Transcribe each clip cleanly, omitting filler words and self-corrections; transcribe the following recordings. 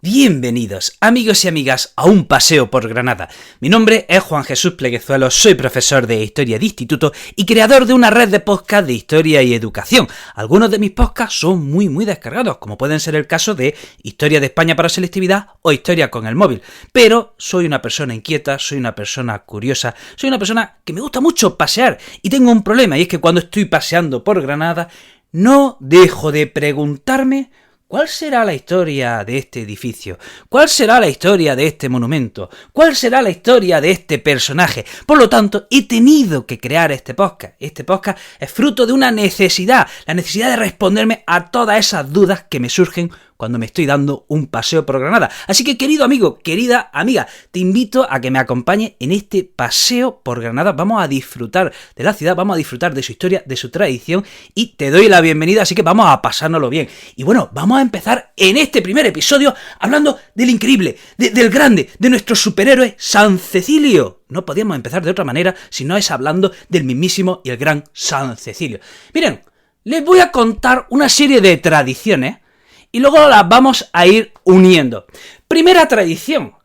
Bienvenidos, amigos y amigas, a un paseo por Granada. Mi nombre es Juan Jesús Pleguezuelo, soy profesor de Historia de Instituto y creador de una red de podcasts de historia y educación. Algunos de mis podcasts son muy descargados, como pueden ser el caso de Historia de España para selectividad o Historia con el móvil. Pero soy una persona inquieta, soy una persona curiosa, soy una persona que me gusta mucho pasear y tengo un problema, y es que cuando estoy paseando por Granada no dejo de preguntarme ¿cuál será la historia de este edificio? ¿Cuál será la historia de este monumento? ¿Cuál será la historia de este personaje? Por lo tanto, he tenido que crear este podcast. Este podcast es fruto de una necesidad, la necesidad de responderme a todas esas dudas que me surgen cuando me estoy dando un paseo por Granada. Así que, querido amigo, querida amiga, te invito a que me acompañes en este paseo por Granada. Vamos a disfrutar de la ciudad, vamos a disfrutar de su historia, de su tradición, y te doy la bienvenida, así que vamos a pasárnoslo bien. Y bueno, vamos a empezar en este primer episodio hablando del increíble, del grande, de nuestro superhéroe San Cecilio. No podíamos empezar de otra manera si no es hablando del mismísimo y el gran San Cecilio. Miren, les voy a contar una serie de tradiciones y luego las vamos a ir uniendo. Primera tradición,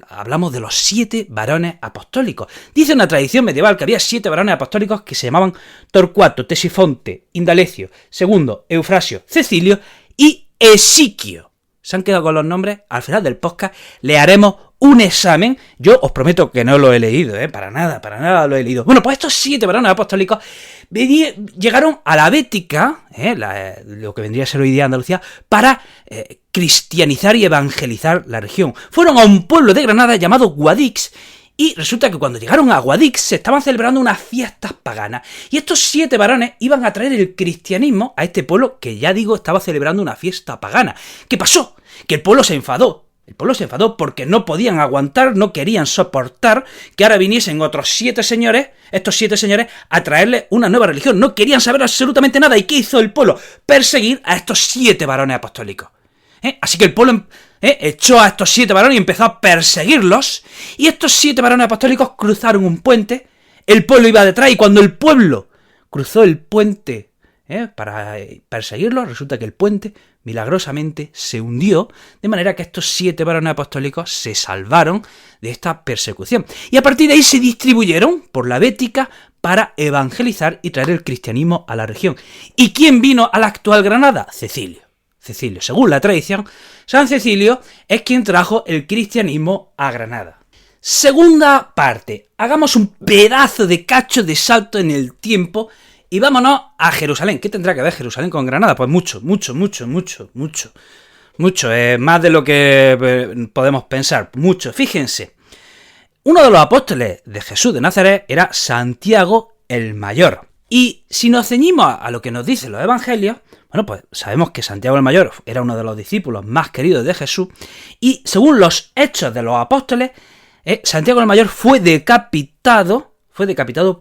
hablamos de los 7 varones apostólicos. Dice una tradición medieval que había 7 varones apostólicos que se llamaban Torcuato, Tesifonte, Indalecio, Segundo, Eufrasio, Cecilio y Esiquio. ¿Se han quedado con los nombres? Al final del podcast le haremos un examen. Yo os prometo que no lo he leído, para nada lo he leído. Bueno, pues estos 7 varones apostólicos llegaron a la Bética, lo que vendría a ser hoy día Andalucía, para cristianizar y evangelizar la región. Fueron a un pueblo de Granada llamado Guadix, y resulta que cuando llegaron a Guadix se estaban celebrando unas fiestas paganas. Y estos 7 varones iban a traer el cristianismo a este pueblo que, ya digo, estaba celebrando una fiesta pagana. ¿Qué pasó? Que el pueblo se enfadó. El pueblo se enfadó porque no podían aguantar, no querían soportar que ahora viniesen otros 7 señores, estos 7 señores, a traerles una nueva religión. No querían saber absolutamente nada. ¿Y qué hizo el pueblo? Perseguir a estos 7 varones apostólicos. Así que el pueblo echó a estos 7 varones y empezó a perseguirlos. Y estos 7 varones apostólicos cruzaron un puente. El pueblo iba detrás, y cuando el pueblo cruzó el puente para perseguirlos, resulta que el puente milagrosamente se hundió, de manera que estos 7 varones apostólicos se salvaron de esta persecución. Y a partir de ahí se distribuyeron por la Bética para evangelizar y traer el cristianismo a la región. ¿Y quién vino a la actual Granada? Cecilio. Según la tradición, San Cecilio es quien trajo el cristianismo a Granada. Segunda parte. Hagamos un pedazo de cacho de salto en el tiempo y vámonos a Jerusalén. ¿Qué tendrá que ver Jerusalén con Granada? Pues mucho. Más de lo que podemos pensar. Mucho. Fíjense. Uno de los apóstoles de Jesús de Nazaret era Santiago el Mayor. Y si nos ceñimos a lo que nos dicen los evangelios, bueno, pues sabemos que Santiago el Mayor era uno de los discípulos más queridos de Jesús, y según los hechos de los apóstoles, Santiago el Mayor fue decapitado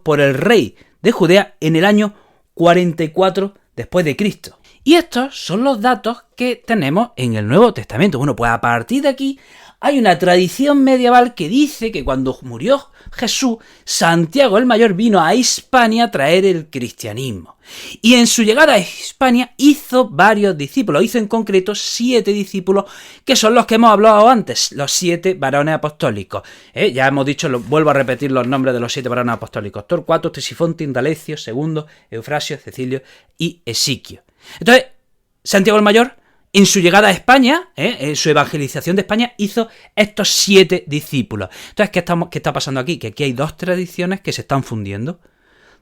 por el rey de Judea en el año 44 después de Cristo. Y estos son los datos que tenemos en el Nuevo Testamento. Bueno, pues a partir de aquí hay una tradición medieval que dice que cuando murió Jesús, Santiago el Mayor vino a Hispania a traer el cristianismo. Y en su llegada a Hispania hizo varios discípulos, hizo en concreto 7 discípulos, que son los que hemos hablado antes, los 7 varones apostólicos. Ya hemos dicho, vuelvo a repetir los nombres de los 7 varones apostólicos: Torcuato, Tesifonte, Indalecio, Segundo, Eufrasio, Cecilio y Esiquio. Entonces, Santiago el Mayor, en su llegada a España, en su evangelización de España, hizo estos 7 discípulos. Entonces, ¿qué está pasando aquí? Que aquí hay 2 tradiciones que se están fundiendo.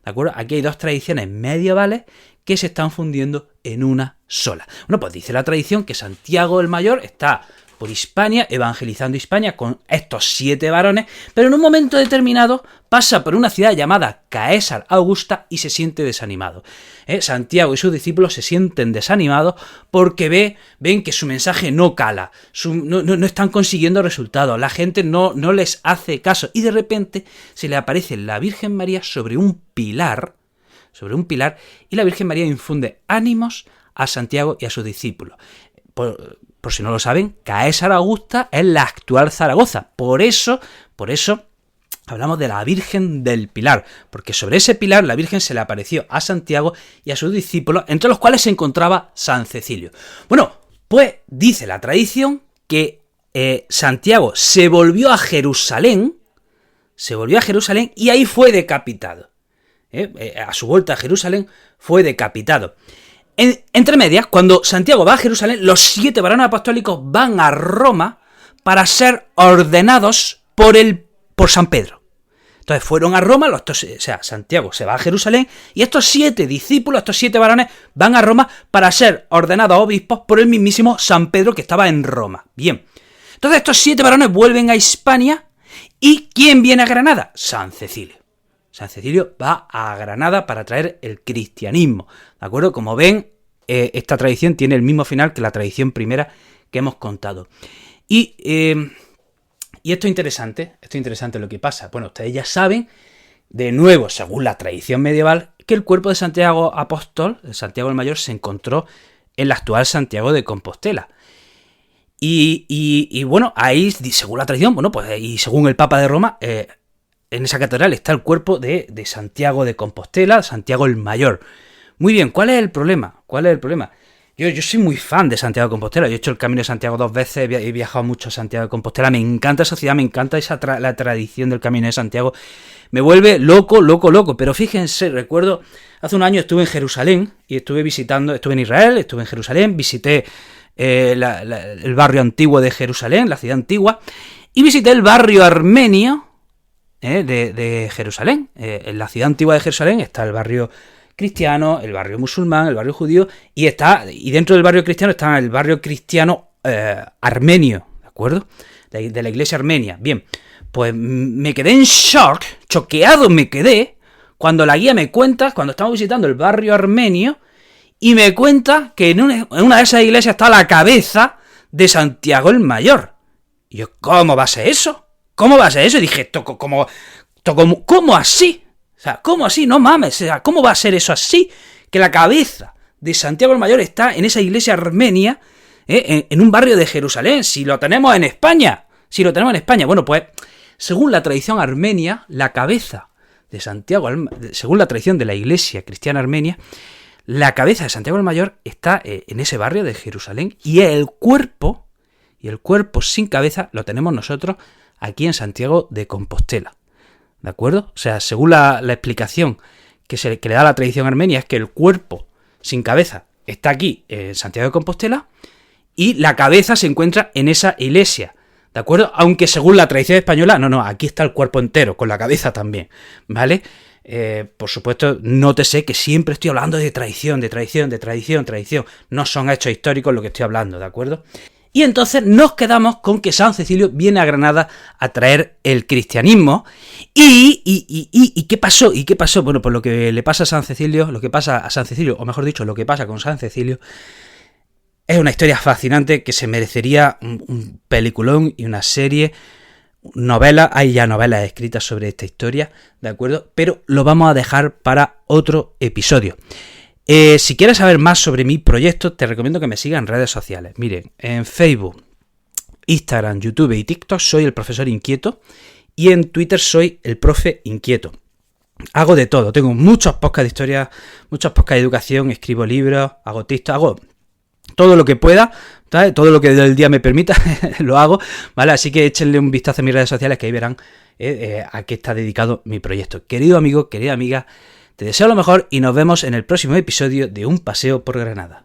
¿De acuerdo? Aquí hay 2 tradiciones medievales que se están fundiendo en una sola. Bueno, pues dice la tradición que Santiago el Mayor está por Hispania, evangelizando Hispania con estos 7 varones, pero en un momento determinado pasa por una ciudad llamada Caesar Augusta y se siente desanimado. Santiago y sus discípulos se sienten desanimados porque ven que su mensaje no cala, no están consiguiendo resultados, la gente no les hace caso, y de repente se le aparece la Virgen María sobre un pilar, y la Virgen María infunde ánimos a Santiago y a sus discípulos. Por si no lo saben, Caesar Augusta es la actual Zaragoza. Por eso hablamos de la Virgen del Pilar, porque sobre ese pilar la Virgen se le apareció a Santiago y a sus discípulos, entre los cuales se encontraba San Cecilio. Bueno, pues dice la tradición que Santiago se volvió a Jerusalén y ahí fue decapitado. A su vuelta a Jerusalén fue decapitado. Entre medias, cuando Santiago va a Jerusalén, los 7 varones apostólicos van a Roma para ser ordenados por San Pedro. Entonces fueron a Roma, Santiago se va a Jerusalén y estos 7 discípulos, estos 7 varones, van a Roma para ser ordenados obispos por el mismísimo San Pedro que estaba en Roma. Bien, entonces estos 7 varones vuelven a Hispania y ¿quién viene a Granada? San Cecilio. San Cecilio va a Granada para traer el cristianismo, ¿de acuerdo? Como ven, esta tradición tiene el mismo final que la tradición primera que hemos contado. Y esto es interesante lo que pasa. Bueno, ustedes ya saben, de nuevo, según la tradición medieval, que el cuerpo de Santiago Apóstol, de Santiago el Mayor, se encontró en la actual Santiago de Compostela. Y bueno, ahí, según la tradición, bueno, pues y según el Papa de Roma, en esa catedral está el cuerpo de Santiago de Compostela, Santiago el Mayor. Muy bien, ¿cuál es el problema? Yo soy muy fan de Santiago de Compostela. Yo he hecho el Camino de Santiago 2 veces, he viajado mucho a Santiago de Compostela. Me encanta esa ciudad, me encanta la tradición del Camino de Santiago. Me vuelve loco. Pero fíjense, recuerdo, hace un año estuve en Jerusalén y estuve en Israel, estuve en Jerusalén, visité el barrio antiguo de Jerusalén, la ciudad antigua, y visité el barrio armenio de Jerusalén. En la ciudad antigua de Jerusalén está el barrio cristiano, el barrio musulmán, el barrio judío, y dentro del barrio cristiano está el barrio cristiano armenio, ¿de acuerdo? De la iglesia armenia. Bien, pues me quedé en shock, choqueado me quedé, cuando la guía me cuenta, cuando estamos visitando el barrio armenio, y me cuenta que en una de esas iglesias está la cabeza de Santiago el Mayor. Y yo, ¿cómo va a ser eso? Y dije, ¿cómo así? O sea, ¿cómo así? No mames, o sea, ¿cómo va a ser eso así? Que la cabeza de Santiago el Mayor está en esa iglesia armenia, en un barrio de Jerusalén, si lo tenemos en España. Bueno, pues, según la tradición armenia, la cabeza de Santiago, según la tradición de la iglesia cristiana armenia, la cabeza de Santiago el Mayor está en ese barrio de Jerusalén y el cuerpo sin cabeza lo tenemos nosotros aquí en Santiago de Compostela. ¿De acuerdo? O sea, según la explicación que le da la tradición armenia, es que el cuerpo sin cabeza está aquí en Santiago de Compostela y la cabeza se encuentra en esa iglesia. ¿De acuerdo? Aunque según la tradición española, no, aquí está el cuerpo entero, con la cabeza también. ¿Vale? Por supuesto, nótese que siempre estoy hablando de tradición. No son hechos históricos lo que estoy hablando, ¿de acuerdo? Y entonces nos quedamos con que San Cecilio viene a Granada a traer el cristianismo. ¿Y qué pasó? Bueno, pues lo que pasa a San Cecilio, o mejor dicho, lo que pasa con San Cecilio, es una historia fascinante que se merecería un peliculón y una serie, novelas. Hay ya novelas escritas sobre esta historia, ¿de acuerdo? Pero lo vamos a dejar para otro episodio. Si quieres saber más sobre mi proyecto, te recomiendo que me sigas en redes sociales. Miren, en Facebook, Instagram, YouTube y TikTok soy el profesor inquieto y en Twitter soy el profe inquieto. Hago de todo, tengo muchos podcasts de historia, muchos podcasts de educación, escribo libros, hago TikTok, hago todo lo que pueda, ¿sabes? Todo lo que el día me permita, lo hago, ¿vale? Así que échenle un vistazo a mis redes sociales que ahí verán a qué está dedicado mi proyecto. Querido amigo, querida amiga, te deseo lo mejor y nos vemos en el próximo episodio de Un Paseo por Granada.